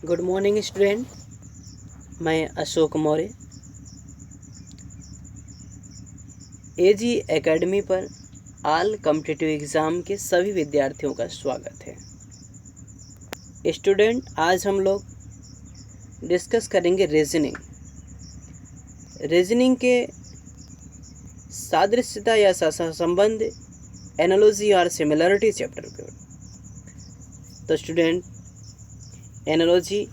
Good morning student. मैं अशोक मौर्य एजी academy पर all competitive exam के सभी विद्यार्थियों का स्वागत है। स्टूडेंट, आज हम लोग डिस्कस करेंगे रीजनिंग के सादृश्यता या सहसंबंध, एनालॉजी और सिमिलरिटी चैप्टर के। तो स्टूडेंट, एनालॉजी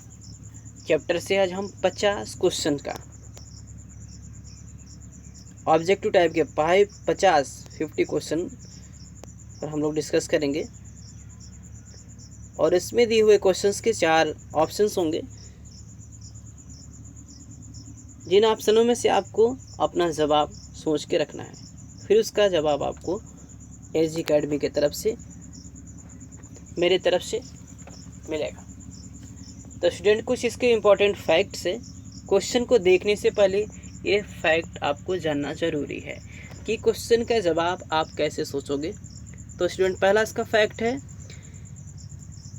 चैप्टर से आज हम 50 क्वेश्चन का ऑब्जेक्टिव टाइप के 50 क्वेश्चन पर हम लोग डिस्कस करेंगे और इसमें दिए हुए क्वेश्चंस के 4 ऑप्शंस होंगे, जिन ऑप्शनों में से आपको अपना जवाब सोच के रखना है। फिर उसका जवाब आपको एजी एकेडमी की तरफ से, मेरे तरफ से मिलेगा। तो स्टूडेंट, कुछ इसके इम्पोर्टेंट फैक्ट्स है। क्वेश्चन को देखने से पहले ये फैक्ट आपको जानना ज़रूरी है कि क्वेश्चन का जवाब आप कैसे सोचोगे। तो स्टूडेंट, पहला इसका फैक्ट है,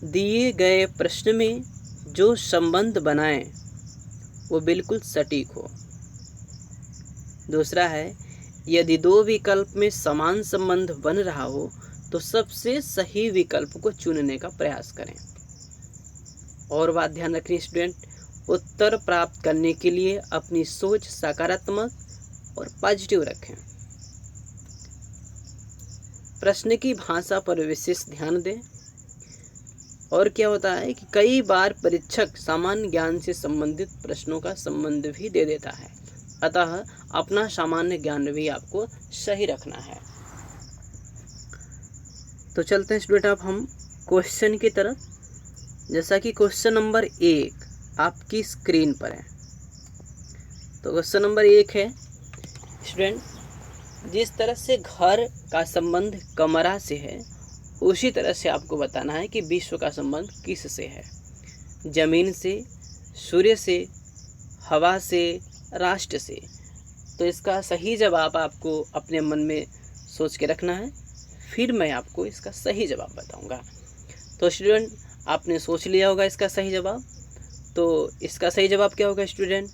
दिए गए प्रश्न में जो संबंध बनाएं वो बिल्कुल सटीक हो। दूसरा है, यदि 2 विकल्प में समान संबंध बन रहा हो तो सबसे सही विकल्प को चुनने का प्रयास करें। और बात ध्यान रखनी स्टूडेंट, उत्तर प्राप्त करने के लिए अपनी सोच सकारात्मक और पॉजिटिव रखें। प्रश्न की भाषा पर विशेष ध्यान दें। और क्या होता है कि कई बार परीक्षक सामान्य ज्ञान से संबंधित प्रश्नों का संबंध भी दे देता है, अतः अपना सामान्य ज्ञान भी आपको सही रखना है। तो चलते हैं स्टूडेंट, अब हम क्वेश्चन की तरफ। जैसा कि क्वेश्चन नंबर 1 आपकी स्क्रीन पर है। तो क्वेश्चन नंबर 1 है स्टूडेंट, जिस तरह से घर का संबंध कमरा से है उसी तरह से आपको बताना है कि विश्व का संबंध किस से है। जमीन से, सूर्य से, हवा से, राष्ट्र से। तो इसका सही जवाब आपको अपने मन में सोच के रखना है, फिर मैं आपको इसका सही जवाब बताऊंगा। तो स्टूडेंट, आपने सोच लिया होगा इसका सही जवाब। तो इसका सही जवाब क्या होगा स्टूडेंट?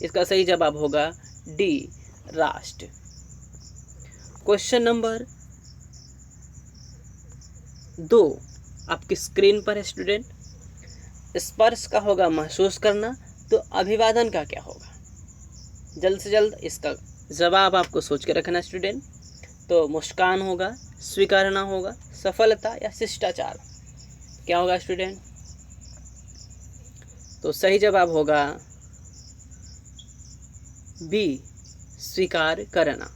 इसका सही जवाब होगा डी, राष्ट्र। क्वेश्चन नंबर 2 आपकी स्क्रीन पर है स्टूडेंट, स्पर्श का होगा महसूस करना, तो अभिवादन का क्या होगा? जल्द से जल्द इसका जवाब आपको सोच के रखना स्टूडेंट। तो मुस्कान होगा, स्वीकारना होगा, सफलता या शिष्टाचार, क्या होगा स्टूडेंट? तो सही जवाब होगा बी, स्वीकार करना।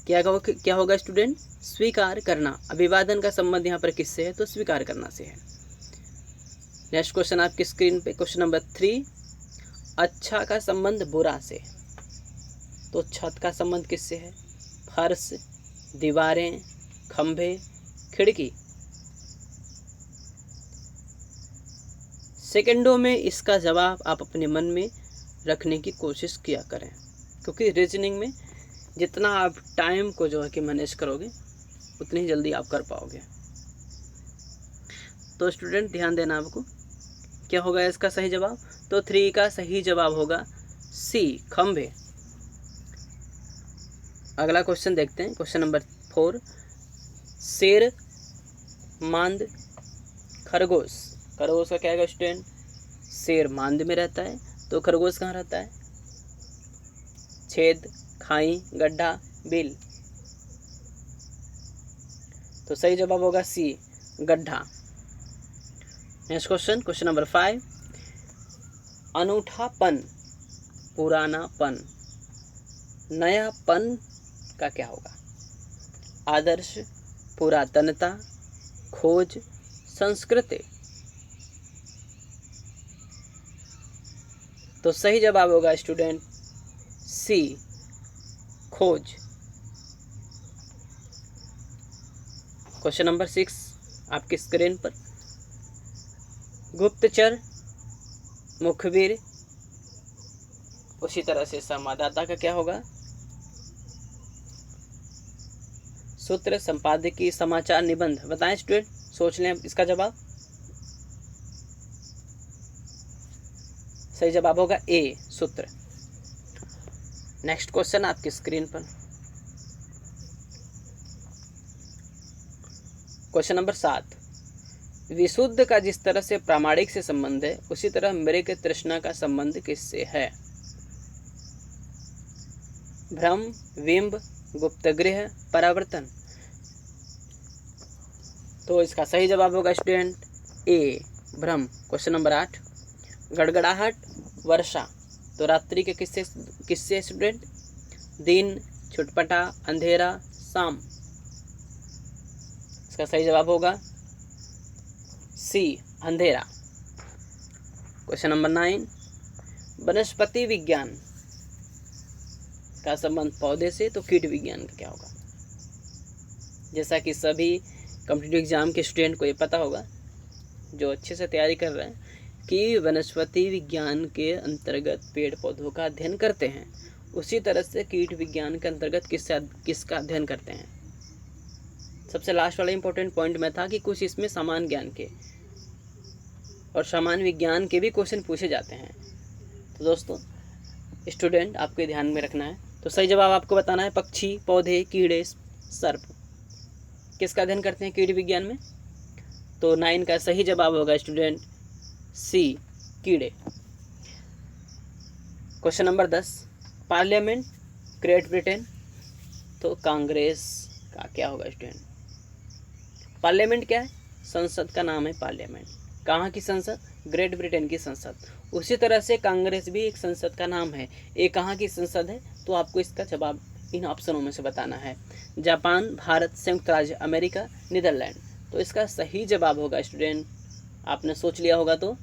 क्या होगा स्टूडेंट? स्वीकार करना। अभिवादन का संबंध यहाँ पर किससे है? तो स्वीकार करना से है। नेक्स्ट क्वेश्चन आपकी स्क्रीन पे, क्वेश्चन नंबर 3, अच्छा का संबंध बुरा से। तो छत का संबंध किससे है? फर्श, दीवारें, खंभे, खिड़की। सेकंडों में इसका जवाब आप अपने मन में रखने की कोशिश किया करें, क्योंकि रीजनिंग में जितना आप टाइम को जो है कि मैनेज करोगे उतनी ही जल्दी आप कर पाओगे। तो स्टूडेंट, ध्यान देना आपको, क्या होगा इसका सही जवाब? तो 3 का सही जवाब होगा सी, खंभे। अगला क्वेश्चन देखते हैं, क्वेश्चन नंबर 4, शेर, मांद, खरगोश। खरगोश का क्या है स्टूडेंट? शेर मांद में रहता है, तो खरगोश कहाँ रहता है? छेद, खाई, गड्ढा, बिल। तो सही जवाब होगा सी, गड्ढा। नेक्स्ट क्वेश्चन, क्वेश्चन नंबर 5, अनूठापन, पुरानापन, नयापन का क्या होगा? आदर्श, पुरातनता, खोज, संस्कृति। तो सही जवाब होगा स्टूडेंट सी, खोज। क्वेश्चन नंबर 6 आपकी स्क्रीन पर, गुप्तचर, मुखबिर, उसी तरह से संवाददाता का क्या होगा? सूत्र, संपादकीय, समाचार, निबंध। बताएं स्टूडेंट, सोच लें इसका जवाब। सही जवाब होगा ए सूत्र। नेक्स्ट क्वेश्चन आपकी स्क्रीन पर, क्वेश्चन नंबर 7। विशुद्ध का जिस तरह से प्रामाणिक से संबंध है उसी तरह मृग तृष्णा का संबंध किससे है? भ्रम, बिंब, गुप्तगृह, परावर्तन। तो इसका सही जवाब होगा स्टूडेंट ए भ्रम। Question number 8। गड़गड़ाहट, वर्षा तो रात्रि के किससे स्टूडेंट? दिन, छुटपटा, अंधेरा, शाम। इसका सही जवाब होगा सी अंधेरा। Question number 9। वनस्पति विज्ञान का संबंध पौधे से तो कीट विज्ञान का क्या होगा? जैसा कि सभी कॉम्पिटिटिव एग्जाम के स्टूडेंट को ये पता होगा जो अच्छे से तैयारी कर रहे हैं कि वनस्पति विज्ञान के अंतर्गत पेड़ पौधों का अध्ययन करते हैं, उसी तरह से कीट विज्ञान के अंतर्गत किसका अध्ययन करते हैं। सबसे लास्ट वाला इंपॉर्टेंट पॉइंट में था कि कुछ इसमें सामान्य ज्ञान के और सामान्य विज्ञान के भी क्वेश्चन पूछे जाते हैं। तो दोस्तों स्टूडेंट आपको ध्यान में रखना है। तो सही जवाब आपको बताना है पक्षी, पौधे, कीड़े, सर्प किसका अध्ययन करते हैं कीट विज्ञान में? तो 9 का सही जवाब होगा स्टूडेंट सी कीड़े। Question number 10। Parliament great Britain तो कांग्रेस का क्या होगा स्टूडेंट? पार्लियामेंट क्या है? संसद का नाम है पार्लियामेंट। कहाँ की संसद? ग्रेट ब्रिटेन की संसद। उसी तरह से कांग्रेस भी एक संसद का नाम है। ये कहाँ की संसद है? तो आपको इसका जवाब इन ऑप्शनों में से बताना है। जापान, भारत, संयुक्त राज्य अमेरिका, नीदरलैंड। तो इसका सही जवाब होगा स्टूडेंट, आपने सोच लिया होगा तो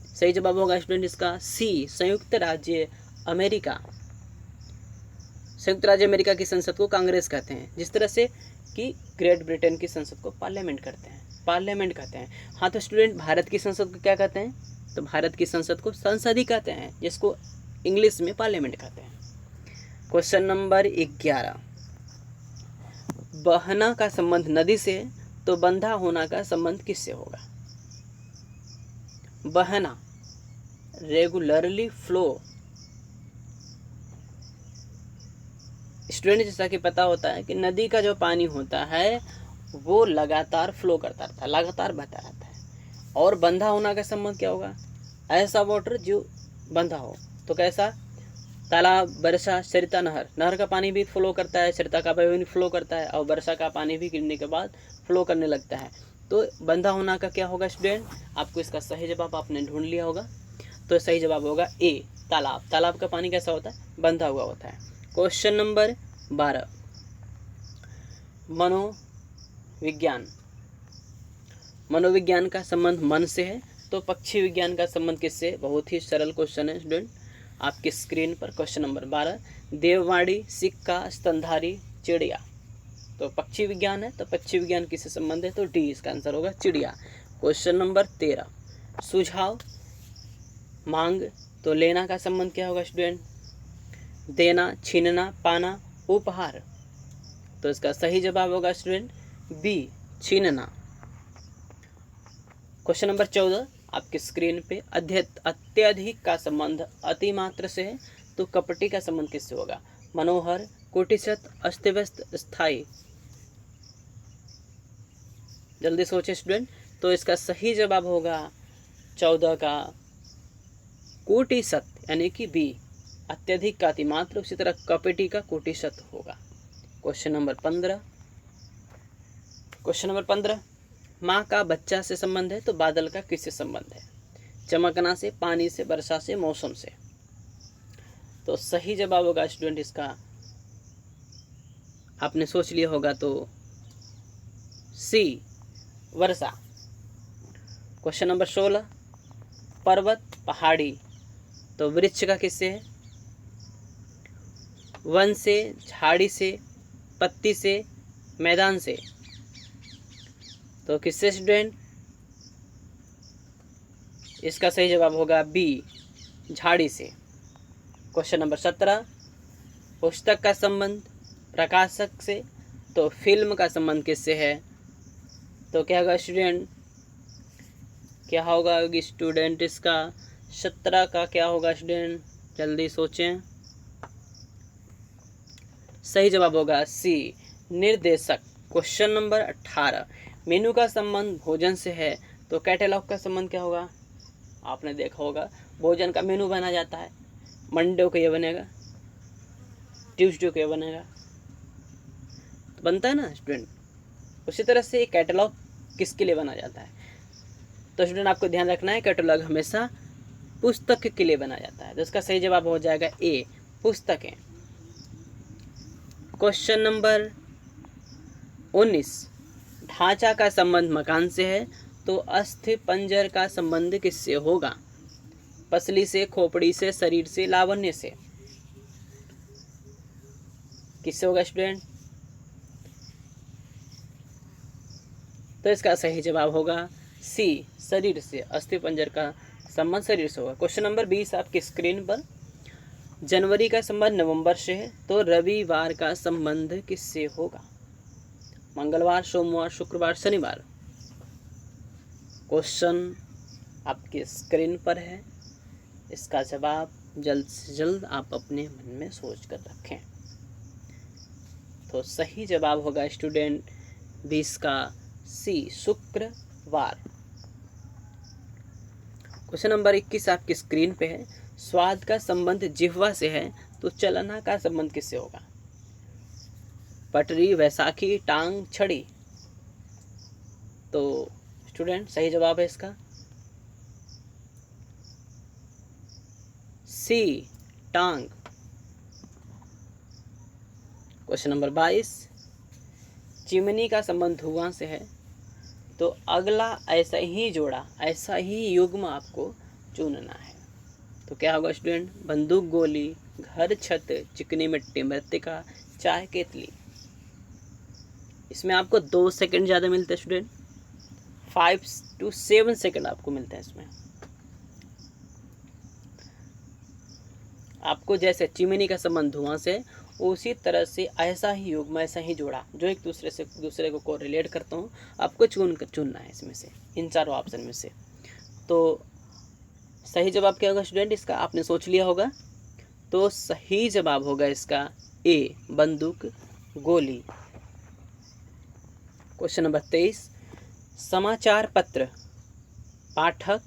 सही जवाब होगा स्टूडेंट इसका सी संयुक्त राज्य अमेरिका। संयुक्त राज्य अमेरिका की संसद को कांग्रेस कहते हैं, जिस तरह से कि ग्रेट ब्रिटेन की संसद को पार्लियामेंट कहते हैं। हाँ तो स्टूडेंट भारत की संसद को क्या कहते हैं? तो भारत की संसद को संसद ही कहते हैं, जिसको इंग्लिश में पार्लियामेंट कहते हैं। Question number 11। बहना का संबंध नदी से है तो बंधा होना का संबंध किससे होगा? बहना रेगुलरली फ्लो। स्टूडेंट जैसा कि पता होता है कि नदी का जो पानी होता है वो लगातार फ्लो करता रहता है, लगातार बहता रहता है। और बंधा होना का संबंध क्या होगा? ऐसा वाटर जो बंधा हो। तो कैसा? तालाब, वर्षा, सरिता, नहर का पानी भी फ्लो करता है, सरिता का पानी भी फ्लो करता है और वर्षा का पानी भी गिरने के बाद फ्लो करने लगता है। तो बंधा होना का क्या होगा स्टूडेंट? आपको इसका सही जवाब आपने ढूंढ लिया होगा। तो सही जवाब होगा ए तालाब। तालाब का पानी कैसा होता है? बंधा हुआ होता है। Question number 12। मनोविज्ञान का संबंध मन से है तो पक्षी विज्ञान का संबंध किससे? बहुत ही सरल क्वेश्चन है स्टूडेंट, आपकी स्क्रीन पर क्वेश्चन नंबर 12। देववाड़ी, सिक्का, स्तनधारी, चिड़िया। तो पक्षी विज्ञान है तो पक्षी विज्ञान किससे संबंध है? तो डी इसका आंसर होगा चिड़िया। Question number 13। सुझाव, मांग तो लेना का संबंध क्या होगा स्टूडेंट? देना, छीनना, पाना, उपहार। तो इसका सही जवाब होगा स्टूडेंट बी छीनना। क्वेश्चन नंबर 14 आपकी स्क्रीन पे। अत्यधिक का संबंध अतिमात्र से है तो कपटी का संबंध किससे होगा? मनोहर, कोटिशत, अस्तव्यस्त, स्थायी। जल्दी सोचे स्टूडेंट। तो इसका सही जवाब होगा 14 का कोटिशत, यानी कि बी अत्यधिक का अतिमात्र, उसी तरह कपटी का कोटिशत होगा। Question number 15। माँ का बच्चा से संबंध है तो बादल का किससे संबंध है? चमकना से, पानी से, वर्षा से, मौसम से। तो सही जवाब होगा स्टूडेंट इसका, आपने सोच लिया होगा तो सी वर्षा। Question number 16। पर्वत, पहाड़ी तो वृक्ष का किससे है? वन से, झाड़ी से, पत्ती से, मैदान से। तो किससे स्टूडेंट? इसका सही जवाब होगा बी झाड़ी से। Question number 17। पुस्तक का संबंध प्रकाशक से तो फिल्म का संबंध किससे है? तो क्या होगा स्टूडेंट? क्या होगा स्टूडेंट? इसका 17 का क्या होगा स्टूडेंट, जल्दी सोचें। सही जवाब होगा सी, निर्देशक। क्वेश्चन नंबर 18, मेनू का संबंध भोजन से है तो कैटलॉग का संबंध क्या होगा। आपने देखा होगा भोजन का मेनू बना जाता है, मंडे को ये बनेगा, ट्यूसडे को ये बनेगा, तो बनता है ना स्टूडेंट। उसी तरह से कैटलॉग किसके लिए बना जाता है, तो स्टूडेंट आपको ध्यान रखना है कैटलॉग हमेशा पुस्तक के लिए बना जाता है। तो इसका सही जवाब हो जाएगा ए, पुस्तकें। क्वेश्चन नंबर 19, ढांचा का संबंध मकान से है तो अस्थि पंजर का संबंध किससे होगा। पसली से, खोपड़ी से, शरीर से, लावण्य से, किससे होगा स्टूडेंट। तो इसका सही जवाब होगा सी, शरीर से। अस्थि पंजर का संबंध शरीर से होगा। क्वेश्चन नंबर 20 आपकी स्क्रीन पर, जनवरी का संबंध नवंबर से है तो रविवार का संबंध किससे होगा। मंगलवार, सोमवार, शुक्रवार, शनिवार। क्वेश्चन आपकी स्क्रीन पर है, इसका जवाब जल्द से जल्द आप अपने मन में सोच कर रखें। तो सही जवाब होगा स्टूडेंट 20 का सी, शुक्रवार। क्वेश्चन नंबर 21 आपकी स्क्रीन पे है, स्वाद का संबंध जिह्वा से है तो चलना का संबंध किससे होगा। पटरी, वैसाखी, टांग, छड़ी। तो स्टूडेंट सही जवाब है इसका सी, टांग। क्वेश्चन नंबर 22, चिमनी का संबंध धुआं से है तो अगला ऐसा ही जोड़ा, ऐसा ही युग्म आपको चुनना है। तो क्या होगा स्टूडेंट, बंदूक, गोली, घर, छत, चिकनी मिट्टी, मृतिका, चाय, केतली। इसमें आपको 2 सेकंड ज़्यादा मिलते हैं स्टूडेंट, 5 to 7 सेकंड आपको मिलते हैं इसमें। आपको जैसे चिमनी का संबंध धुआं से, उसी तरह से ऐसा ही युग्म, ऐसा ही जोड़ा जो एक दूसरे को कोरिलेट करता हूँ, आपको चुनना है इसमें से, इन चारों ऑप्शन में से। तो सही जवाब क्या होगा स्टूडेंट, इसका आपने सोच लिया होगा। तो सही जवाब होगा इसका ए, बंदूक, गोली। क्वेश्चन नंबर 23, समाचार पत्र पाठक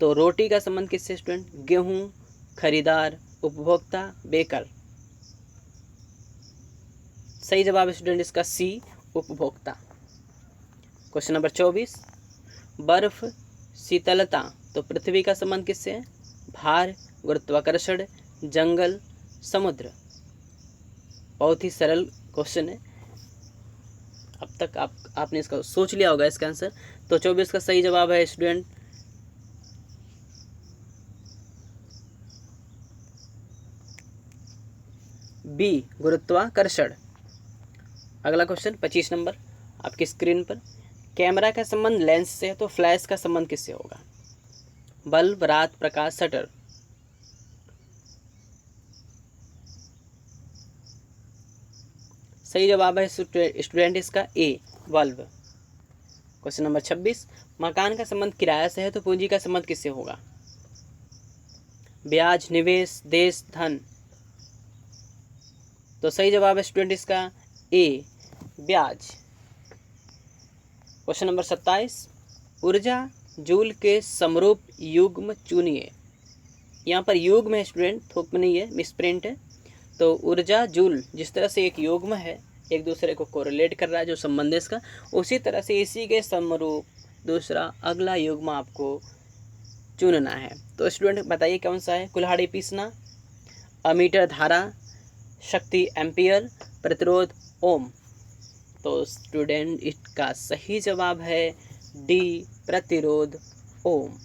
तो रोटी का संबंध किससे स्टूडेंट। गेहूं, खरीदार, उपभोक्ता, बेकर। सही जवाब है स्टूडेंट इसका सी, उपभोक्ता। क्वेश्चन नंबर 24, बर्फ, शीतलता तो पृथ्वी का संबंध किससे है। भार, गुरुत्वाकर्षण, जंगल, समुद्र। बहुत ही सरल क्वेश्चन है, अब तक आपने इसका सोच लिया होगा इसका आंसर। तो 24 का सही जवाब है स्टूडेंट बी, गुरुत्वाकर्षण। अगला क्वेश्चन 25 नंबर आपकी स्क्रीन पर, कैमरा का संबंध लेंस से है तो फ्लैश का संबंध किससे होगा। बल्ब, रात, प्रकाश, शटर। सही जवाब है स्टूडेंट इसका ए, बल्ब। क्वेश्चन नंबर 26, मकान का संबंध किराया से है तो पूंजी का संबंध किससे होगा। ब्याज, निवेश, देश, धन। तो सही जवाब है स्टूडेंट इसका ए, ब्याज। क्वेश्चन नंबर 27, ऊर्जा जूल के समरूप युग्म चुनिए। यहाँ पर युग्म है स्टूडेंट, थोक में नहीं है, मिसप्रिंट है। तो ऊर्जा जूल जिस तरह से एक युग्म है, एक दूसरे को कोरिलेट कर रहा है जो संबंध है इसका, उसी तरह से इसी के समरूप दूसरा अगला युग्म आपको चुनना है। तो स्टूडेंट बताइए कौन सा है। कुल्हाड़ी पीसना, अमीटर धारा, शक्ति एम्पियर, प्रतिरोध ओम। तो स्टूडेंट इसका सही जवाब है डी, प्रतिरोध ओम।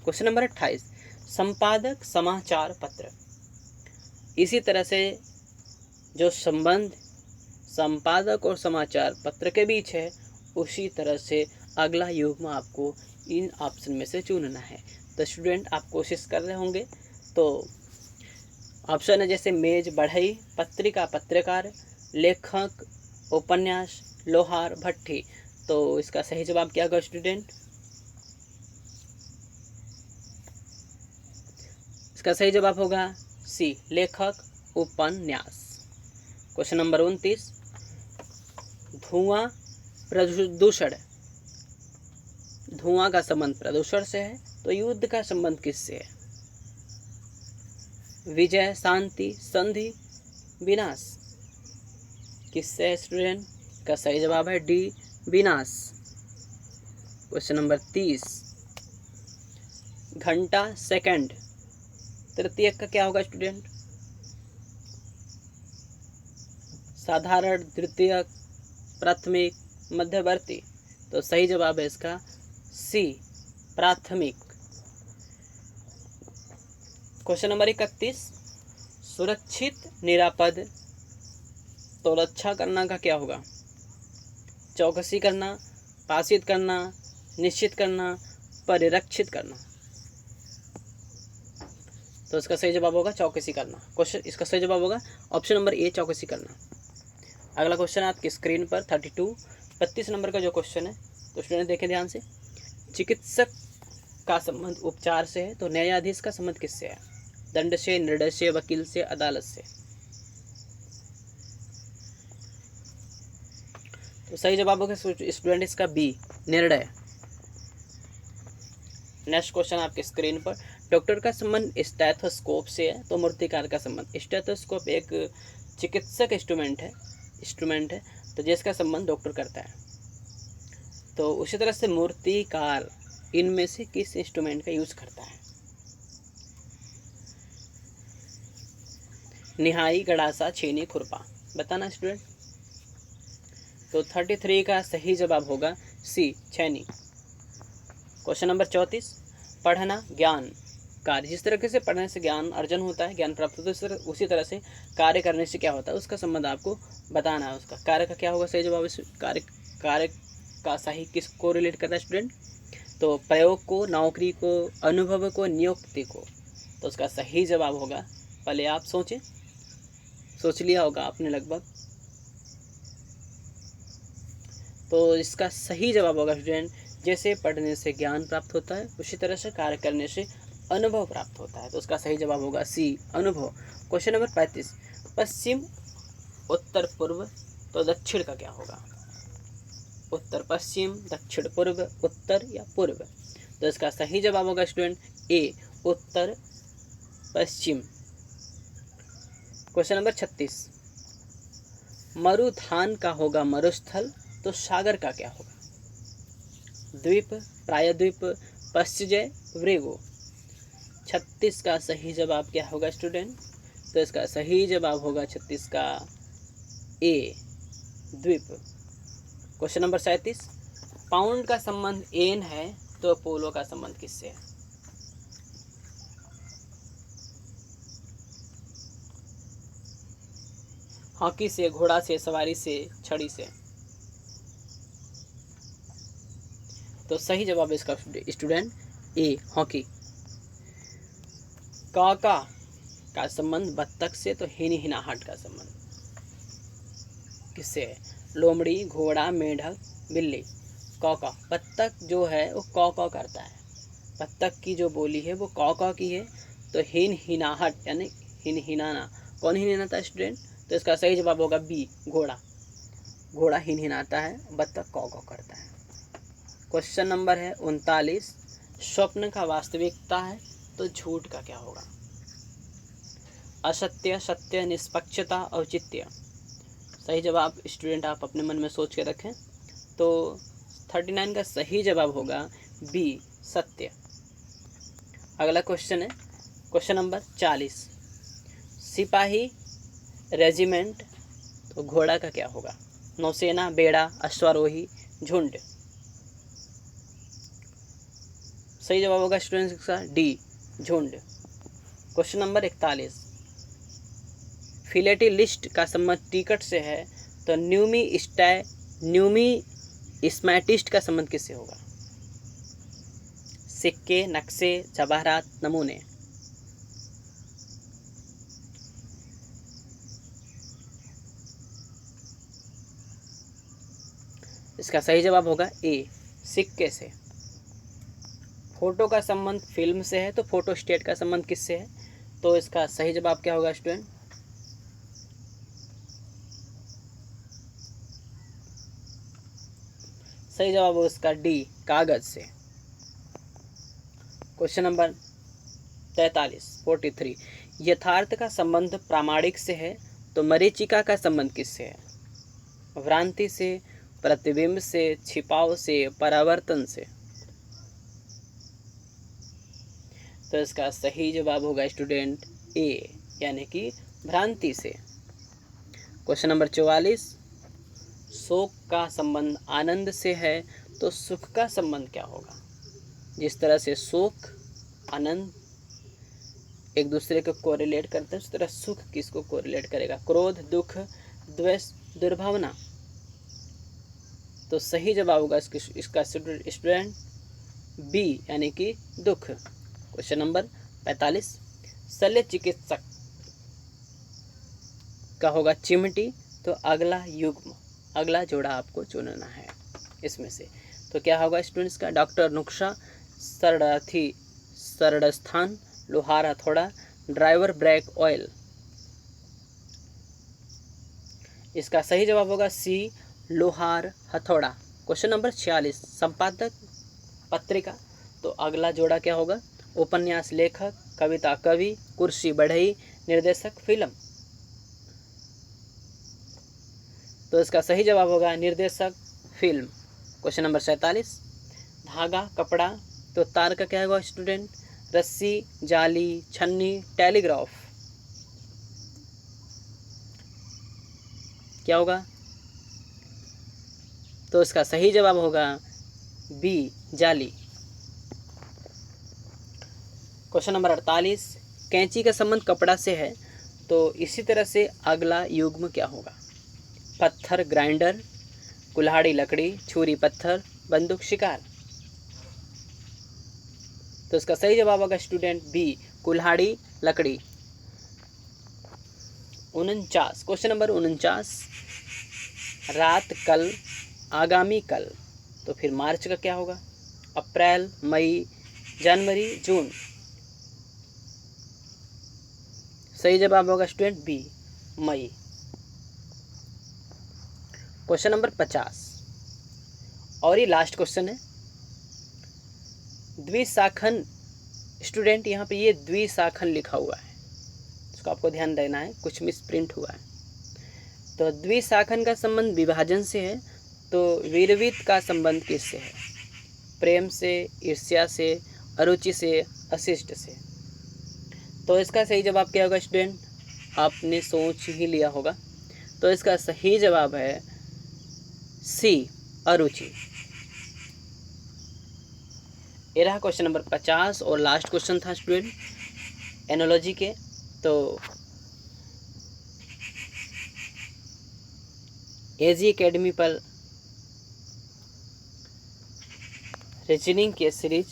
क्वेश्चन नंबर 28, संपादक, समाचार पत्र। इसी तरह से जो संबंध संपादक और समाचार पत्र के बीच है, उसी तरह से अगला युग्म आपको इन ऑप्शन में से चुनना है। तो स्टूडेंट आप कोशिश कर रहे होंगे। तो ऑप्शन है जैसे मेज, बढ़ई, पत्रिका, पत्रकार, लेखक, उपन्यास, लोहार, भट्टी। तो इसका सही जवाब क्या होगा स्टूडेंट। इसका सही जवाब होगा सी, लेखक उपन्यास। क्वेश्चन नंबर 29, धुआं प्रदूषण, धुआं का संबंध प्रदूषण से है, तो युद्ध का संबंध किससे है? विजय, शांति, संधि, विनाश, किससे है स्टूडेंट? का सही जवाब है डी, विनाश। क्वेश्चन नंबर 30, घंटा, सेकंड, तृतीयक का क्या होगा स्टूडेंट? साधारण, द्वितीयक, प्राथमिक, मध्यवर्ती, तो सही जवाब है इसका सी, प्राथमिक। क्वेश्चन नंबर 31, सुरक्षित, निरापद, तो रक्षा करना का क्या होगा? चौकसी करना, पाशित करना, निश्चित करना, परिरक्षित करना, तो इसका सही जवाब होगा चौकसी करना। क्वेश्चन इसका सही जवाब होगा ऑप्शन नंबर ए, चौकसी करना। अगला क्वेश्चन आपकी स्क्रीन पर 32 नंबर का जो क्वेश्चन है, तो स्टूडेंट देखें ध्यान से। चिकित्सक का संबंध उपचार से है, तो न्यायाधीश का संबंध किससे है? दंड से, निर्णय से, वकील से, अदालत से, तो सही जवाब होगा स्टूडेंट इसका बी, निर्णय। नेक्स्ट क्वेश्चन आपके स्क्रीन पर, डॉक्टर का संबंध स्टेथोस्कोप से है, तो मूर्तिकार का संबंध, स्टेथोस्कोप एक चिकित्सक इंस्ट्रूमेंट है, तो जिसका संबंध डॉक्टर करता है। तो उसी तरह से मूर्तिकार इनमें से किस इंस्ट्रूमेंट का यूज करता है? निहाई, गड़ासा, छेनी, खुरपा, बताना स्टूडेंट। तो 33 का सही जवाब होगा सी, छेनी। क्वेश्चन नंबर 34, पढ़ना, ज्ञान, कार्य, जिस तरीके से पढ़ने से ज्ञान अर्जन होता है, ज्ञान प्राप्त होता है, उसी तरह से कार्य करने से क्या होता है, उसका संबंध आपको बताना है। उसका कार्य का क्या होगा सही जवाब? कार्य का सही किसको रिलेट करता है स्टूडेंट? तो प्रयोग को, नौकरी को, अनुभव को, नियुक्ति को, तो उसका सही जवाब होगा, पहले आप सोचें, सोच लिया होगा आपने लगभग, तो इसका सही जवाब होगा स्टूडेंट, जैसे पढ़ने से ज्ञान प्राप्त होता है, उसी तरह से कार्य करने से अनुभव प्राप्त होता है, तो उसका सही जवाब होगा सी, अनुभव। क्वेश्चन नंबर 35, पश्चिम, उत्तर, पूर्व, तो दक्षिण का क्या होगा? उत्तर पश्चिम, दक्षिण पूर्व, उत्तर या पूर्व, तो इसका सही जवाब होगा स्टूडेंट ए, उत्तर पश्चिम। क्वेश्चन नंबर 36, मरुधान का होगा मरुस्थल, तो सागर का क्या होगा? द्वीप, प्रायद्वीप, पश्चिजय, वृगो, 36 का सही जवाब क्या होगा स्टूडेंट? तो इसका सही जवाब होगा 36 का ए, द्वीप। क्वेश्चन नंबर 37, पाउंड का संबंध एन है, तो अपोलो का संबंध किससे है? हॉकी से, घोड़ा से, सवारी से, छड़ी से, तो सही जवाब है इसका स्टूडेंट ए, हॉकी। काका का संबंध बत्तख से, तो हिनहिनाहट का संबंध किससे है? लोमड़ी, घोड़ा, मेढक, बिल्ली। काका, बत्तख जो है वो कौ करता है, बत्तख की जो बोली है वो कौ की है, तो हिनहिनाहट यानी हिनहिनाना, कौन हिनहिनाता है स्टूडेंट? तो इसका सही जवाब होगा बी, घोड़ा। घोड़ा हिनहिनाता है, बत्तख कौ करता है। क्वेश्चन नंबर है 39, स्वप्न का वास्तविकता है, तो झूठ का क्या होगा? असत्य, सत्य, निष्पक्षता, औचित्य, सही जवाब स्टूडेंट आप अपने मन में सोच के रखें। तो 39 का सही जवाब होगा बी, सत्य। अगला क्वेश्चन है क्वेश्चन नंबर 40, सिपाही, रेजिमेंट, तो घोड़ा का क्या होगा? नौसेना, बेड़ा, अश्वारोही, झुंड, सही जवाब होगा स्टूडेंट्स का डी, झुंड। क्वेश्चन नंबर 41, फिलेटेलिस्ट का संबंध टिकट से है, तो न्यूमिस्मैटिस्ट का संबंध किससे होगा? सिक्के, नक्शे, जवाहरात, नमूने, इसका सही जवाब होगा ए, सिक्के से। फोटो का संबंध फिल्म से है, तो फोटोस्टेट का संबंध किससे है? तो इसका सही जवाब क्या होगा स्टूडेंट? सही जवाब होगा इसका डी, कागज से। क्वेश्चन नंबर 43 यथार्थ का संबंध प्रामाणिक से है तो मरीचिका का संबंध किससे है? भ्रांति से, प्रतिबिंब से, छिपाव से, परावर्तन से। तो इसका सही जवाब होगा स्टूडेंट ए, यानी कि भ्रांति से। क्वेश्चन नंबर 44 शोक का संबंध आनंद से है तो सुख का संबंध क्या होगा? जिस तरह से शोक, आनंद एक दूसरे को कोरिलेट करते हैं, उस तरह सुख किसको कोरिलेट करेगा? क्रोध, दुख, द्वेष, दुर्भावना। तो सही जवाब होगा इसका स्टूडेंट बी, यानी कि दुख। क्वेश्चन नंबर 45 शल्य चिकित्सक का होगा चिमटी, तो अगला युग्म, अगला जोड़ा आपको चुनना है इसमें से। तो क्या होगा स्टूडेंट्स का? डॉक्टर नुक्शा, शरणार्थी शरणस्थान, लोहार हथौड़ा, ड्राइवर ब्रेक ऑयल। इसका सही जवाब होगा सी, लोहार हथौड़ा। क्वेश्चन नंबर 46 संपादक पत्रिका, तो अगला जोड़ा क्या होगा? उपन्यास लेखक, कविता कवि, कुर्सी बढ़ई, निर्देशक फिल्म। तो इसका सही जवाब होगा निर्देशक फिल्म। क्वेश्चन नंबर 47 धागा, कपड़ा, तो तार का क्या होगा स्टूडेंट? रस्सी, जाली, छन्नी, टेलीग्राफ। क्या होगा? तो इसका सही जवाब होगा बी, जाली। क्वेश्चन नंबर 48 कैंची का संबंध कपड़ा से है तो इसी तरह से अगला युग्म क्या होगा? पत्थर, ग्राइंडर, कुल्हाड़ी, लकड़ी, छुरी, पत्थर, बंदूक, शिकार। तो इसका सही जवाब होगा स्टूडेंट बी, कुल्हाड़ी, लकड़ी। 49 क्वेश्चन नंबर 49 रात, कल, आगामी कल, तो फिर मार्च का क्या होगा? अप्रैल, मई, जनवरी, जून। सही जवाब होगा स्टूडेंट बी, मई। क्वेश्चन नंबर 50 और ये लास्ट क्वेश्चन है। द्विशाखन स्टूडेंट, यहाँ पे ये द्विशाखन लिखा हुआ है, इसको आपको ध्यान देना है, कुछ मिस प्रिंट हुआ है। तो द्विशाखन का संबंध विभाजन से है तो वीरवीत का संबंध किससे है? प्रेम से, ईर्ष्या से, अरुचि से, अशिष्ट से। तो इसका सही जवाब क्या होगा स्टूडेंट? आपने सोच ही लिया होगा। तो इसका सही जवाब है सी, अरुचि। ये रहा क्वेश्चन नंबर 50 और लास्ट क्वेश्चन था स्टूडेंट एनोलॉजी के। तो एजी एकेडमी पर रीजनिंग के सीरीज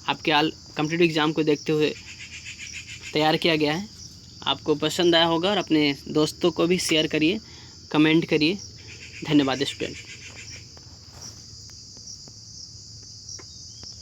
आपके कॉम्पिटिटिव एग्जाम को देखते हुए तैयार किया गया है। आपको पसंद आया होगा और अपने दोस्तों को भी शेयर करिए, कमेंट करिए। धन्यवाद स्टूडेंट।